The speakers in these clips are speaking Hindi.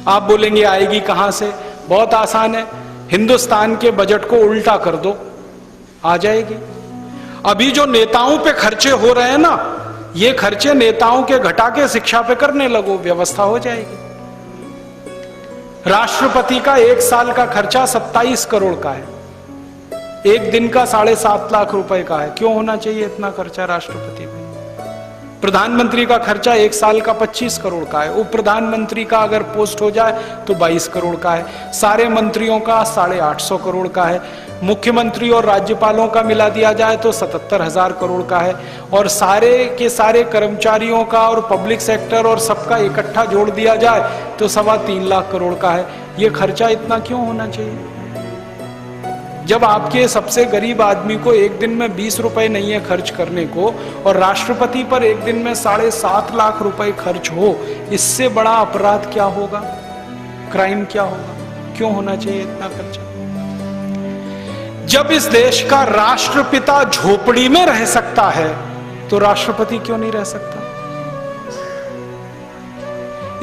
आप बोलेंगे आएगी कहां से? बहुत आसान है, हिंदुस्तान के बजट को उल्टा कर दो, आ जाएगी। अभी जो नेताओं पे खर्चे हो रहे हैं ना, ये खर्चे नेताओं के घटा के शिक्षा पे करने लगो, व्यवस्था हो जाएगी। राष्ट्रपति का 1 साल का खर्चा 27 करोड़ का है, एक दिन का 7.5 लाख रुपए का है। क्यों होना चाहिए इतना खर्चा राष्ट्रपति पे? प्रधानमंत्री का खर्चा 1 साल का 25 करोड़ का है, उप प्रधानमंत्री का अगर पोस्ट हो जाए तो 22 करोड़ का है, सारे मंत्रियों का 850 करोड़ का है, मुख्यमंत्री और राज्यपालों का मिला दिया जाए तो 77,000 करोड़ का है, और सारे के सारे कर्मचारियों का और पब्लिक सेक्टर और सबका इकट्ठा जोड़ दिया जाए तो 3.25 लाख करोड़ का है। ये खर्चा इतना क्यों होना चाहिए? जब आपके सबसे गरीब आदमी को एक दिन में 20 रुपए नहीं है खर्च करने को, और राष्ट्रपति पर एक दिन में 7.5 लाख रुपए खर्च हो, इससे बड़ा अपराध क्या होगा? क्राइम क्या होगा? क्यों होना चाहिए इतना खर्चा? जब इस देश का राष्ट्रपिता झोपड़ी में रह सकता है तो राष्ट्रपति क्यों नहीं रह सकता?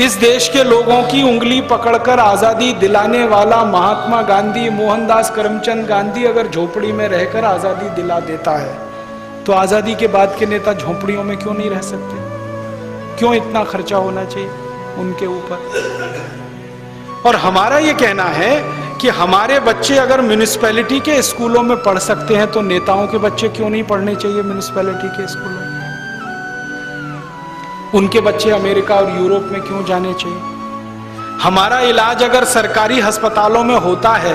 इस देश के लोगों की उंगली पकड़कर आजादी दिलाने वाला महात्मा गांधी, मोहनदास करमचंद गांधी अगर झोपड़ी में रहकर आजादी दिला देता है तो आजादी के बाद के नेता झोपड़ियों में क्यों नहीं रह सकते? क्यों इतना खर्चा होना चाहिए उनके ऊपर? और हमारा यह कहना है कि हमारे बच्चे अगर म्युनिसिपैलिटी के स्कूलों में पढ़ सकते हैं तो नेताओं के बच्चे क्यों नहीं पढ़ने चाहिए म्युनिसिपैलिटी के स्कूलों में? उनके बच्चे अमेरिका और यूरोप में क्यों जाने चाहिए? हमारा इलाज अगर सरकारी अस्पतालों में होता है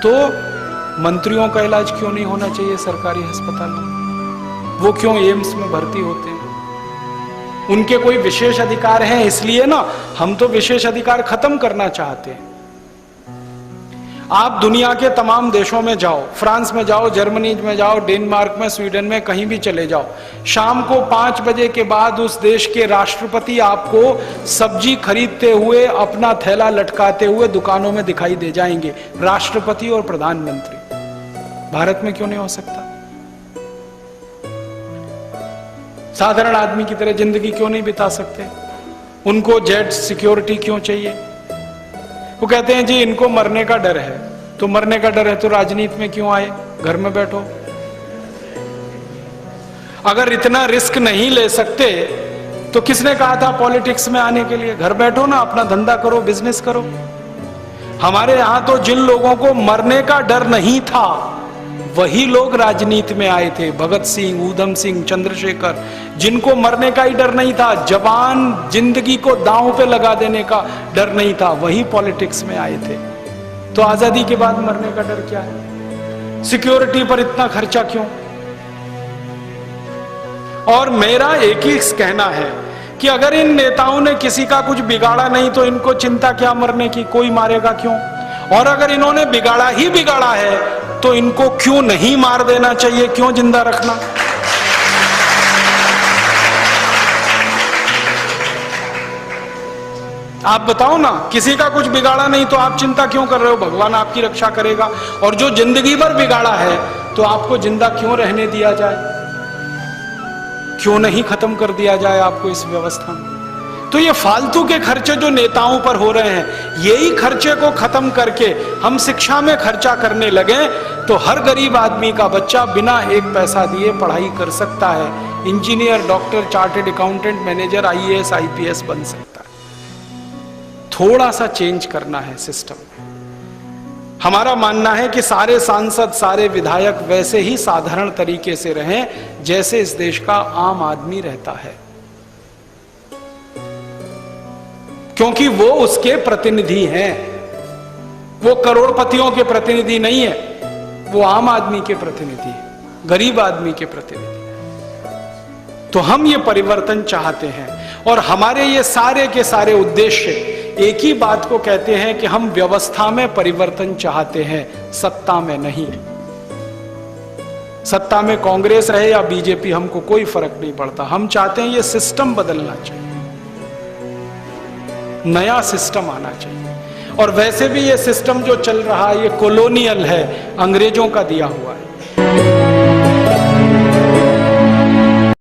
तो मंत्रियों का इलाज क्यों नहीं होना चाहिए सरकारी अस्पतालों में? वो क्यों एम्स में भर्ती होते हैं? उनके कोई विशेष अधिकार हैं इसलिए ना, हम तो विशेष अधिकार खत्म करना चाहते हैं। आप दुनिया के तमाम देशों में जाओ, फ्रांस में जाओ, जर्मनी में जाओ, डेनमार्क में, स्वीडन में, कहीं भी चले जाओ, शाम को 5 बजे के बाद उस देश के राष्ट्रपति आपको सब्जी खरीदते हुए, अपना थैला लटकाते हुए दुकानों में दिखाई दे जाएंगे, राष्ट्रपति और प्रधानमंत्री। भारत में क्यों नहीं हो सकता? साधारण आदमी की तरह जिंदगी क्यों नहीं बिता सकते? उनको जेट सिक्योरिटी क्यों चाहिए? वो कहते हैं जी इनको मरने का डर है, तो मरने का डर है तो राजनीति में क्यों आए? घर में बैठो। अगर इतना रिस्क नहीं ले सकते तो किसने कहा था पॉलिटिक्स में आने के लिए? घर बैठो ना, अपना धंधा करो, बिजनेस करो। हमारे यहां तो जिन लोगों को मरने का डर नहीं था वही लोग राजनीति में आए थे। भगत सिंह, ऊधम सिंह, चंद्रशेखर, जिनको मरने का ही डर नहीं था, जवान जिंदगी को दांव पे लगा देने का डर नहीं था, वही पॉलिटिक्स में आए थे। तो आजादी के बाद मरने का डर क्या है? सिक्योरिटी पर इतना खर्चा क्यों? और मेरा एक ही कहना है कि अगर इन नेताओं ने किसी का कुछ बिगाड़ा नहीं तो इनको चिंता क्या मरने की? कोई मारेगा क्यों? और अगर इन्होंने बिगाड़ा ही बिगाड़ा है तो इनको क्यों नहीं मार देना चाहिए? क्यों जिंदा रखना? आप बताओ ना, किसी का कुछ बिगाड़ा नहीं तो आप चिंता क्यों कर रहे हो? भगवान आपकी रक्षा करेगा। और जो जिंदगी भर बिगाड़ा है तो आपको जिंदा क्यों रहने दिया जाए? क्यों नहीं खत्म कर दिया जाए आपको इस व्यवस्था में? तो ये फालतू के खर्चे जो नेताओं पर हो रहे हैं, यही खर्चे को खत्म करके हम शिक्षा में खर्चा करने लगे तो हर गरीब आदमी का बच्चा बिना एक पैसा दिए पढ़ाई कर सकता है, engineer, doctor, chartered accountant, manager, IAS, IPS बन सकता है। थोड़ा सा चेंज करना है सिस्टम। हमारा मानना है कि सारे सांसद, सारे विधायक वैसे ही साधारण तरीके से रहें जैसे इस देश का आम आदमी रहता है, क्योंकि वो उसके प्रतिनिधि हैं। वो करोड़पतियों के प्रतिनिधि नहीं है, वो आम आदमी के प्रतिनिधि है, गरीब आदमी के प्रतिनिधि। तो हम ये परिवर्तन चाहते हैं और हमारे ये सारे के सारे उद्देश्य एक ही बात को कहते हैं कि हम व्यवस्था में परिवर्तन चाहते हैं, सत्ता में नहीं। सत्ता में कांग्रेस रहे या बीजेपी, हमको कोई फर्क नहीं पड़ता। हम चाहते हैं ये सिस्टम बदलना चाहिए, नया सिस्टम आना चाहिए। और वैसे भी ये सिस्टम जो चल रहा है ये कॉलोनियल है, अंग्रेजों का दिया हुआ है।